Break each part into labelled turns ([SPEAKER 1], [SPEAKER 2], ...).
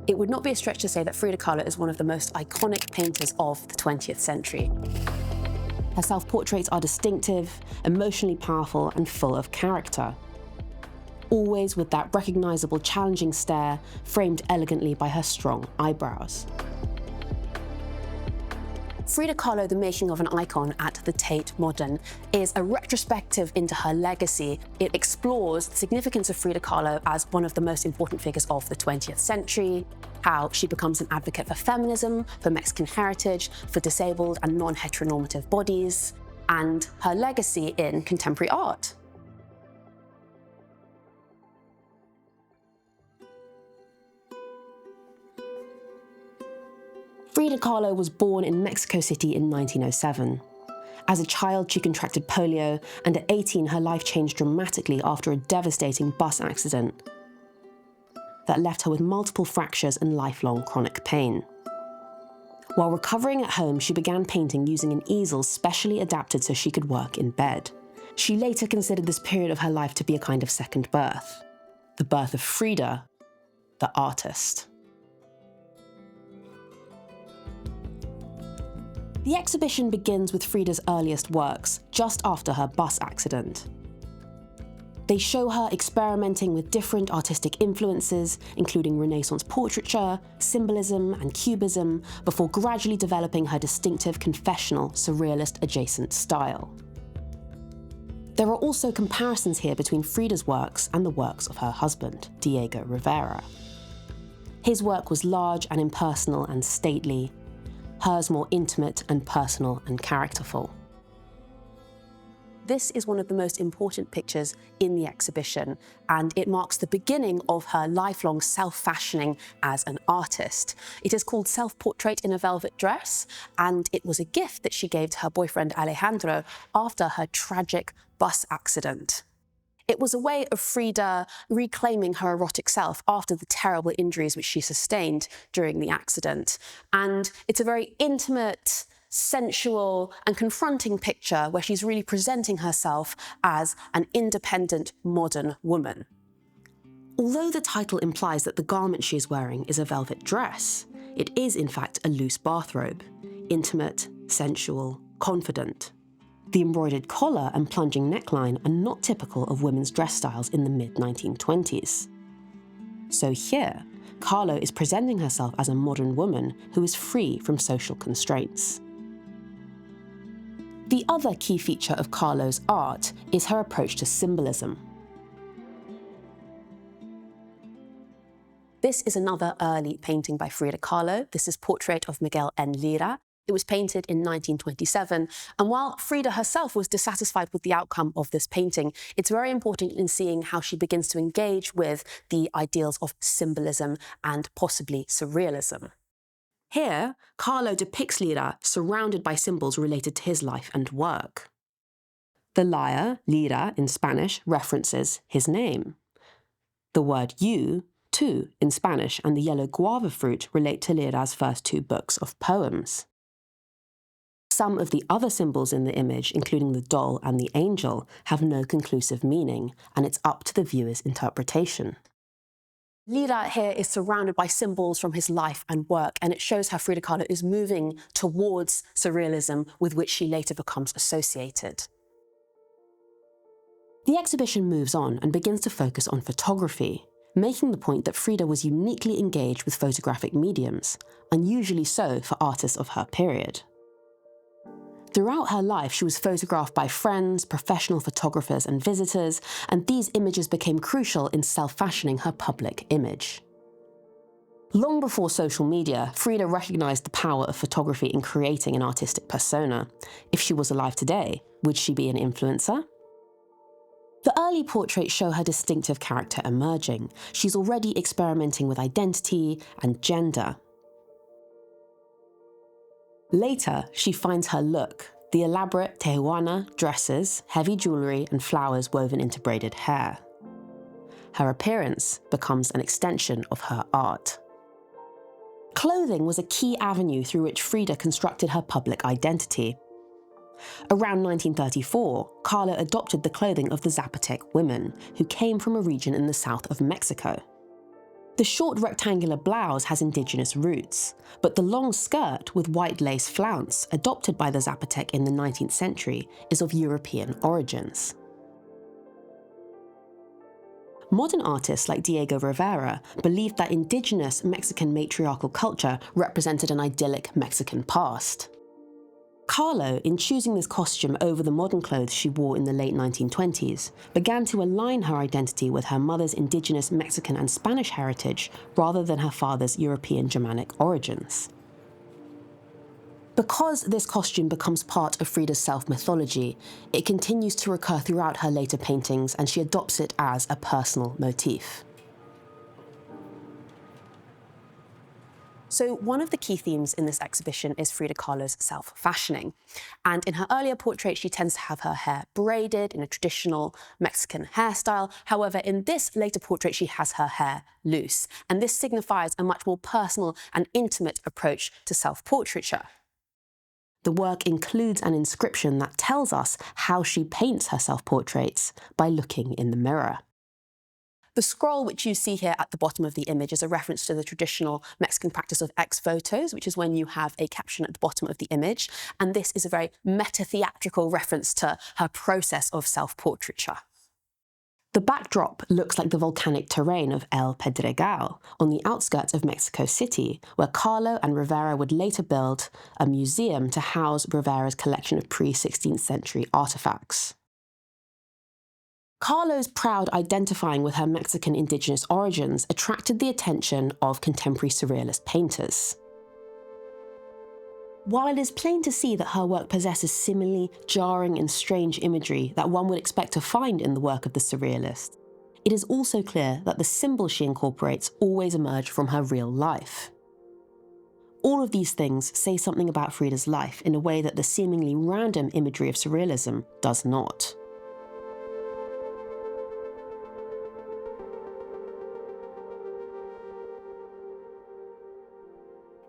[SPEAKER 1] It would not be a stretch to say that Frida Kahlo is one of the most iconic painters of the 20th century. Her self-portraits are distinctive, emotionally powerful, and full of character. Always with that recognisable, challenging stare, framed elegantly by her strong eyebrows. Frida Kahlo, The Making of an Icon at the Tate Modern, is a retrospective into her legacy. It explores the significance of Frida Kahlo as one of the most important figures of the 20th century, how she becomes an advocate for feminism, for Mexican heritage, for disabled and non-heteronormative bodies, and her legacy in contemporary art. Frida Kahlo was born in Mexico City in 1907. As a child, she contracted polio, and at 18, her life changed dramatically after a devastating bus accident that left her with multiple fractures and lifelong chronic pain. While recovering at home, she began painting using an easel specially adapted so she could work in bed. She later considered this period of her life to be a kind of second birth, the birth of Frida, the artist. The exhibition begins with Frida's earliest works, just after her bus accident. They show her experimenting with different artistic influences, including Renaissance portraiture, symbolism, and cubism, before gradually developing her distinctive confessional, surrealist adjacent style. There are also comparisons here between Frida's works and the works of her husband, Diego Rivera. His work was large and impersonal and stately, hers more intimate and personal and characterful. This is one of the most important pictures in the exhibition, and it marks the beginning of her lifelong self-fashioning as an artist. It is called Self-Portrait in a Velvet Dress, and it was a gift that she gave to her boyfriend Alejandro after her tragic bus accident. It was a way of Frida reclaiming her erotic self after the terrible injuries which she sustained during the accident. And it's a very intimate, sensual, and confronting picture where she's really presenting herself as an independent, modern woman. Although the title implies that the garment she is wearing is a velvet dress, it is in fact a loose bathrobe, intimate, sensual, confident. The embroidered collar and plunging neckline are not typical of women's dress styles in the mid-1920s. So here, Kahlo is presenting herself as a modern woman who is free from social constraints. The other key feature of Kahlo's art is her approach to symbolism. This is another early painting by Frida Kahlo. This is Portrait of Miguel N. Lira. It was painted in 1927, and while Frida herself was dissatisfied with the outcome of this painting, it's very important in seeing how she begins to engage with the ideals of symbolism and possibly surrealism. Here, Kahlo depicts Lira surrounded by symbols related to his life and work. The lyre, lira in Spanish, references his name. The word you, tú, in Spanish, and the yellow guava fruit relate to Lira's first two books of poems. Some of the other symbols in the image, including the doll and the angel, have no conclusive meaning, and it's up to the viewer's interpretation. Lira here is surrounded by symbols from his life and work, and it shows how Frida Kahlo is moving towards surrealism, with which she later becomes associated. The exhibition moves on and begins to focus on photography, making the point that Frida was uniquely engaged with photographic mediums, unusually so for artists of her period. Throughout her life, she was photographed by friends, professional photographers, and visitors, and these images became crucial in self-fashioning her public image. Long before social media, Frida recognized the power of photography in creating an artistic persona. If she was alive today, would she be an influencer? The early portraits show her distinctive character emerging. She's already experimenting with identity and gender. Later, she finds her look, the elaborate Tehuana dresses, heavy jewellery, and flowers woven into braided hair. Her appearance becomes an extension of her art. Clothing was a key avenue through which Frida constructed her public identity. Around 1934, Kahlo adopted the clothing of the Zapotec women, who came from a region in the south of Mexico. The short rectangular blouse has indigenous roots, but the long skirt with white lace flounce, adopted by the Zapotec in the 19th century, is of European origins. Modern artists like Diego Rivera believed that indigenous Mexican matriarchal culture represented an idyllic Mexican past. Kahlo, in choosing this costume over the modern clothes she wore in the late 1920s, began to align her identity with her mother's indigenous Mexican and Spanish heritage rather than her father's European Germanic origins. Because this costume becomes part of Frida's self-mythology, it continues to recur throughout her later paintings, and she adopts it as a personal motif. So one of the key themes in this exhibition is Frida Kahlo's self-fashioning. And in her earlier portraits, she tends to have her hair braided in a traditional Mexican hairstyle. However, in this later portrait, she has her hair loose. And this signifies a much more personal and intimate approach to self-portraiture. The work includes an inscription that tells us how she paints her self-portraits by looking in the mirror. The scroll which you see here at the bottom of the image is a reference to the traditional Mexican practice of ex votos, which is when you have a caption at the bottom of the image. And this is a very meta-theatrical reference to her process of self-portraiture. The backdrop looks like the volcanic terrain of El Pedregal on the outskirts of Mexico City, where Kahlo and Rivera would later build a museum to house Rivera's collection of pre-16th century artifacts. Kahlo's proud identifying with her Mexican indigenous origins attracted the attention of contemporary surrealist painters. While it is plain to see that her work possesses similarly jarring and strange imagery that one would expect to find in the work of the surrealist, it is also clear that the symbols she incorporates always emerge from her real life. All of these things say something about Frida's life in a way that the seemingly random imagery of surrealism does not.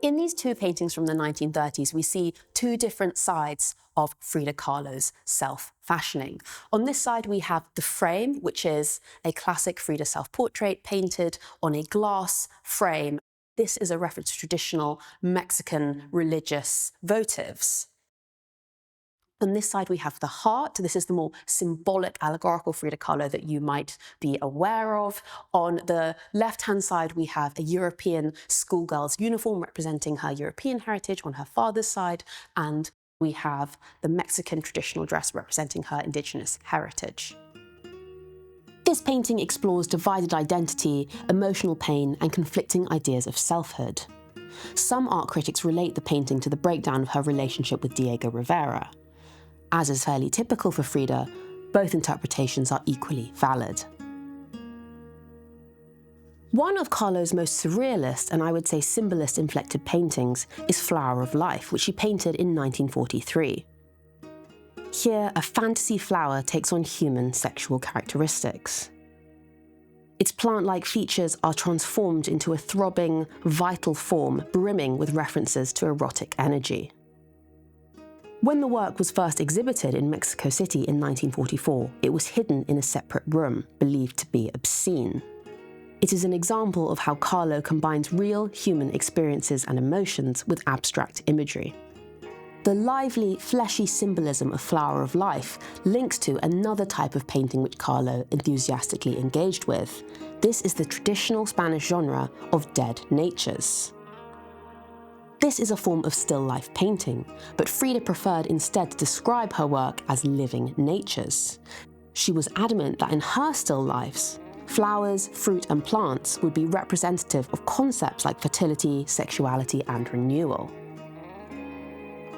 [SPEAKER 1] In these two paintings from the 1930s, we see two different sides of Frida Kahlo's self-fashioning. On this side, we have the frame, which is a classic Frida self-portrait painted on a glass frame. This is a reference to traditional Mexican religious votives. On this side, we have the heart. This is the more symbolic, allegorical Frida Kahlo that you might be aware of. On the left-hand side, we have a European schoolgirl's uniform representing her European heritage on her father's side, and we have the Mexican traditional dress representing her indigenous heritage. This painting explores divided identity, emotional pain, and conflicting ideas of selfhood. Some art critics relate the painting to the breakdown of her relationship with Diego Rivera. As is fairly typical for Frida, both interpretations are equally valid. One of Kahlo's most surrealist and I would say symbolist-inflected paintings is Flower of Life, which she painted in 1943. Here, a fantasy flower takes on human sexual characteristics. Its plant-like features are transformed into a throbbing, vital form brimming with references to erotic energy. When the work was first exhibited in Mexico City in 1944, it was hidden in a separate room, believed to be obscene. It is an example of how Kahlo combines real human experiences and emotions with abstract imagery. The lively, fleshy symbolism of Flower of Life links to another type of painting which Kahlo enthusiastically engaged with. This is the traditional Spanish genre of dead natures. This is a form of still life painting, but Frida preferred instead to describe her work as living natures. She was adamant that in her still lifes, flowers, fruit, and plants would be representative of concepts like fertility, sexuality, and renewal.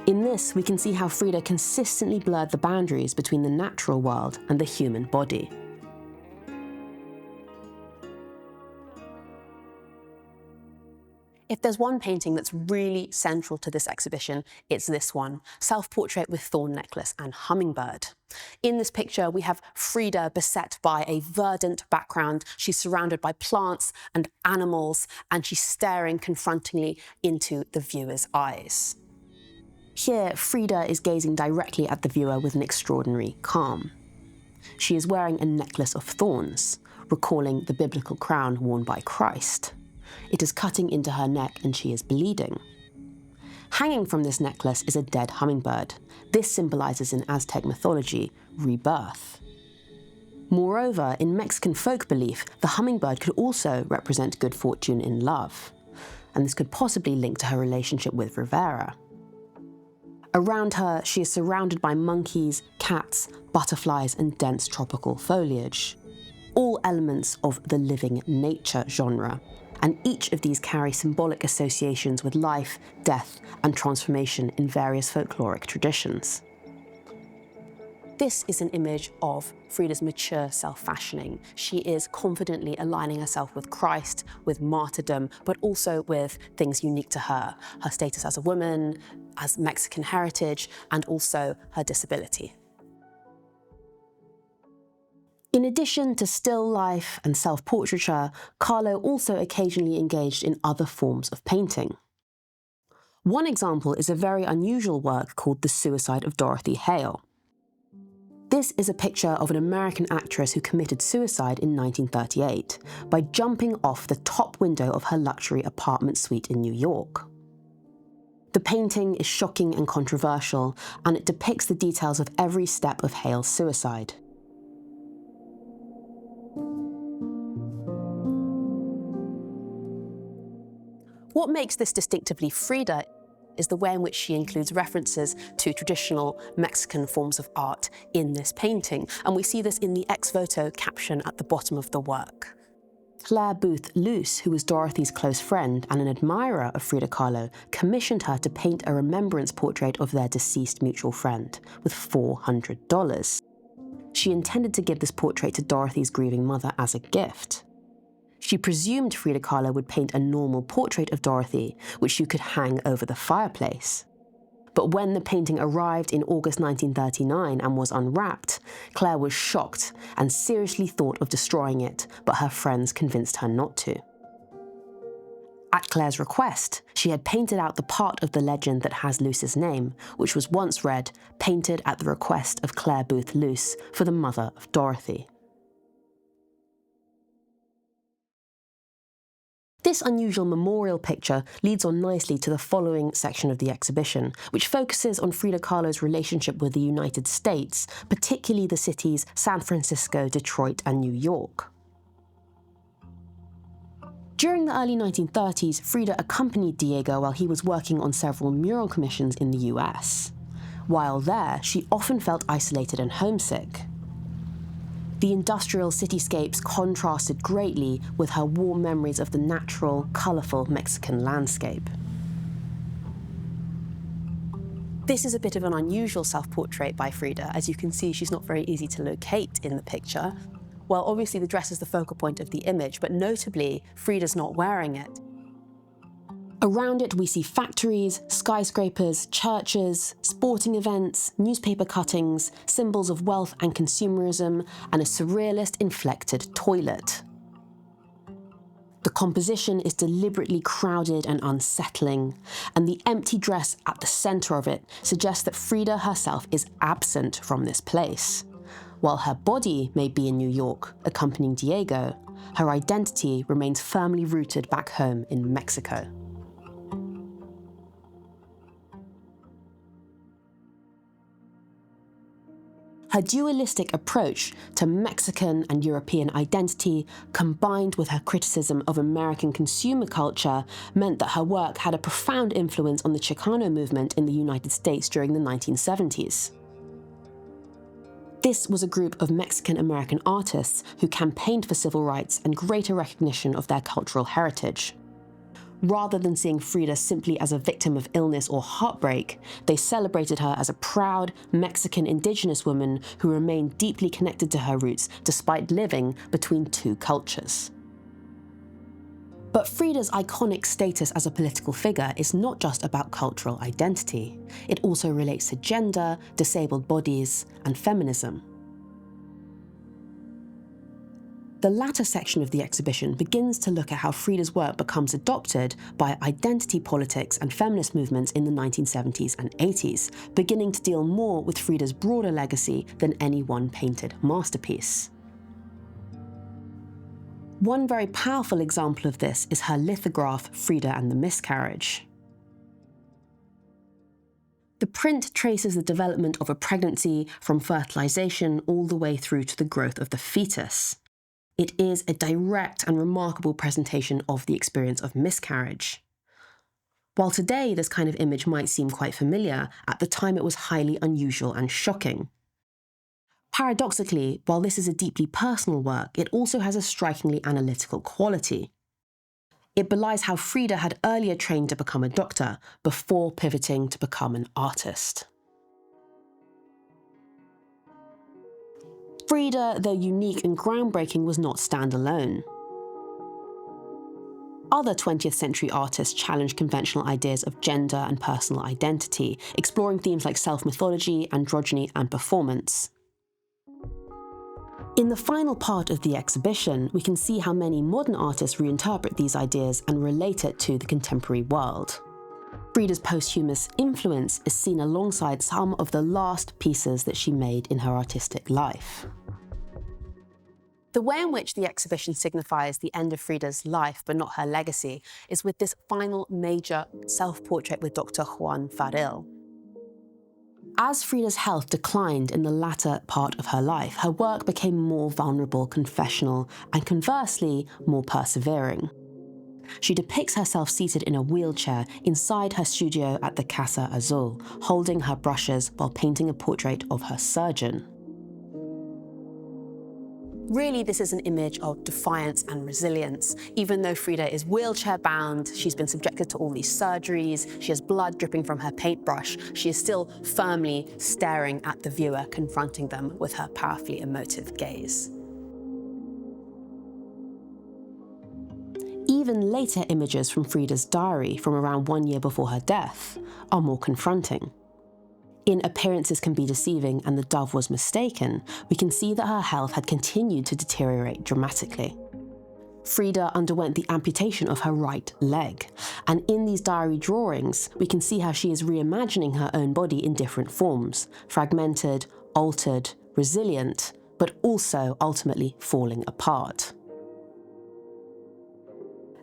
[SPEAKER 1] In this, we can see how Frida consistently blurred the boundaries between the natural world and the human body. If there's one painting that's really central to this exhibition, it's this one, Self-Portrait with Thorn Necklace and Hummingbird. In this picture, we have Frida beset by a verdant background. She's surrounded by plants and animals, and she's staring confrontingly into the viewer's eyes. Here, Frida is gazing directly at the viewer with an extraordinary calm. She is wearing a necklace of thorns, recalling the biblical crown worn by Christ. It is cutting into her neck and she is bleeding. Hanging from this necklace is a dead hummingbird. This symbolizes in Aztec mythology rebirth. Moreover, in Mexican folk belief, the hummingbird could also represent good fortune in love, and this could possibly link to her relationship with Rivera. Around her, she is surrounded by monkeys, cats, butterflies, and dense tropical foliage, all elements of the living nature genre, and each of these carry symbolic associations with life, death, and transformation in various folkloric traditions. This is an image of Frida's mature self-fashioning. She is confidently aligning herself with Christ, with martyrdom, but also with things unique to her, her status as a woman, as Mexican heritage, and also her disability. In addition to still life and self-portraiture, Kahlo also occasionally engaged in other forms of painting. One example is a very unusual work called The Suicide of Dorothy Hale. This is a picture of an American actress who committed suicide in 1938 by jumping off the top window of her luxury apartment suite in New York. The painting is shocking and controversial, and it depicts the details of every step of Hale's suicide. What makes this distinctively Frida is the way in which she includes references to traditional Mexican forms of art in this painting, and we see this in the ex voto caption at the bottom of the work. Claire Booth Luce, who was Dorothy's close friend and an admirer of Frida Kahlo, commissioned her to paint a remembrance portrait of their deceased mutual friend with $400. She intended to give this portrait to Dorothy's grieving mother as a gift. She presumed Frida Kahlo would paint a normal portrait of Dorothy, which you could hang over the fireplace. But when the painting arrived in August 1939 and was unwrapped, Claire was shocked and seriously thought of destroying it, but her friends convinced her not to. At Claire's request, she had painted out the part of the legend that has Luce's name, which was once read, "Painted at the request of Claire Booth Luce for the mother of Dorothy." This unusual memorial picture leads on nicely to the following section of the exhibition, which focuses on Frida Kahlo's relationship with the United States, particularly the cities San Francisco, Detroit, and New York. During the early 1930s, Frida accompanied Diego while he was working on several mural commissions in the US. While there, she often felt isolated and homesick. The industrial cityscapes contrasted greatly with her warm memories of the natural, colourful Mexican landscape. This is a bit of an unusual self-portrait by Frida. As you can see, she's not very easy to locate in the picture. Well, obviously the dress is the focal point of the image, but notably, Frida's not wearing it. Around it, we see factories, skyscrapers, churches, sporting events, newspaper cuttings, symbols of wealth and consumerism, and a surrealist inflected toilet. The composition is deliberately crowded and unsettling, and the empty dress at the centre of it suggests that Frida herself is absent from this place. While her body may be in New York, accompanying Diego, her identity remains firmly rooted back home in Mexico. Her dualistic approach to Mexican and European identity, combined with her criticism of American consumer culture, meant that her work had a profound influence on the Chicano movement in the United States during the 1970s. This was a group of Mexican-American artists who campaigned for civil rights and greater recognition of their cultural heritage. Rather than seeing Frida simply as a victim of illness or heartbreak, they celebrated her as a proud Mexican indigenous woman who remained deeply connected to her roots despite living between two cultures. But Frida's iconic status as a political figure is not just about cultural identity. It also relates to gender, disabled bodies, and feminism. The latter section of the exhibition begins to look at how Frida's work becomes adopted by identity politics and feminist movements in the 1970s and 80s, beginning to deal more with Frida's broader legacy than any one painted masterpiece. One very powerful example of this is her lithograph, Frida and the Miscarriage. The print traces the development of a pregnancy from fertilization all the way through to the growth of the fetus. It is a direct and remarkable presentation of the experience of miscarriage. While today this kind of image might seem quite familiar, at the time it was highly unusual and shocking. Paradoxically, while this is a deeply personal work, it also has a strikingly analytical quality. It belies how Frida had earlier trained to become a doctor before pivoting to become an artist. Frida, though unique and groundbreaking, was not standalone. Other 20th century artists challenged conventional ideas of gender and personal identity, exploring themes like self-mythology, androgyny, and performance. In the final part of the exhibition, we can see how many modern artists reinterpret these ideas and relate it to the contemporary world. Frida's posthumous influence is seen alongside some of the last pieces that she made in her artistic life. The way in which the exhibition signifies the end of Frida's life, but not her legacy, is with this final major self-portrait with Dr. Juan Farril. As Frida's health declined in the latter part of her life, her work became more vulnerable, confessional, and conversely, more persevering. She depicts herself seated in a wheelchair inside her studio at the Casa Azul, holding her brushes while painting a portrait of her surgeon. Really, this is an image of defiance and resilience. Even though Frida is wheelchair-bound, she's been subjected to all these surgeries, she has blood dripping from her paintbrush, she is still firmly staring at the viewer, confronting them with her powerfully emotive gaze. Even later images from Frida's diary from around 1 year before her death are more confronting. In Appearances Can Be Deceiving and The Dove Was Mistaken, we can see that her health had continued to deteriorate dramatically. Frida underwent the amputation of her right leg, and in these diary drawings, we can see how she is reimagining her own body in different forms, fragmented, altered, resilient, but also ultimately falling apart.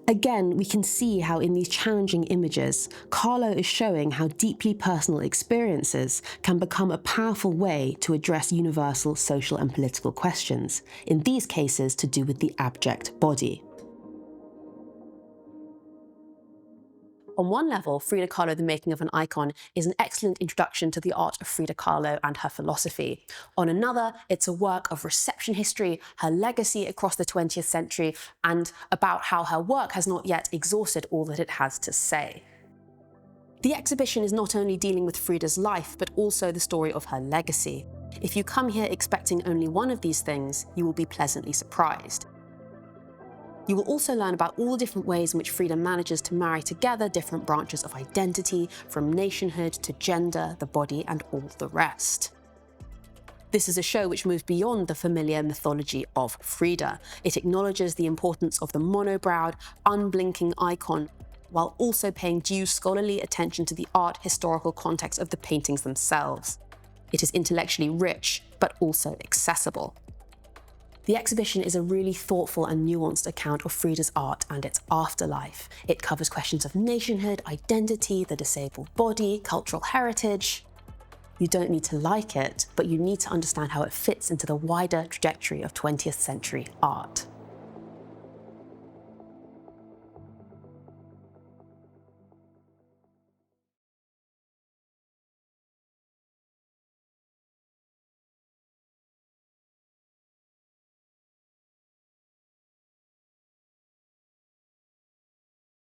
[SPEAKER 1] Again, we can see how in these challenging images, Kahlo is showing how deeply personal experiences can become a powerful way to address universal social and political questions, in these cases to do with the abject body. On one level, Frida Kahlo, The Making of an Icon, is an excellent introduction to the art of Frida Kahlo and her philosophy. On another, it's a work of reception history, her legacy across the 20th century, and about how her work has not yet exhausted all that it has to say. The exhibition is not only dealing with Frida's life, but also the story of her legacy. If you come here expecting only one of these things, you will be pleasantly surprised. You will also learn about all the different ways in which Frida manages to marry together different branches of identity, from nationhood to gender, the body, and all the rest. This is a show which moves beyond the familiar mythology of Frida. It acknowledges the importance of the monobrowed, unblinking icon, while also paying due scholarly attention to the art historical context of the paintings themselves. It is intellectually rich, but also accessible. The exhibition is a really thoughtful and nuanced account of Frida's art and its afterlife. It covers questions of nationhood, identity, the disabled body, cultural heritage. You don't need to like it, but you need to understand how it fits into the wider trajectory of 20th century art.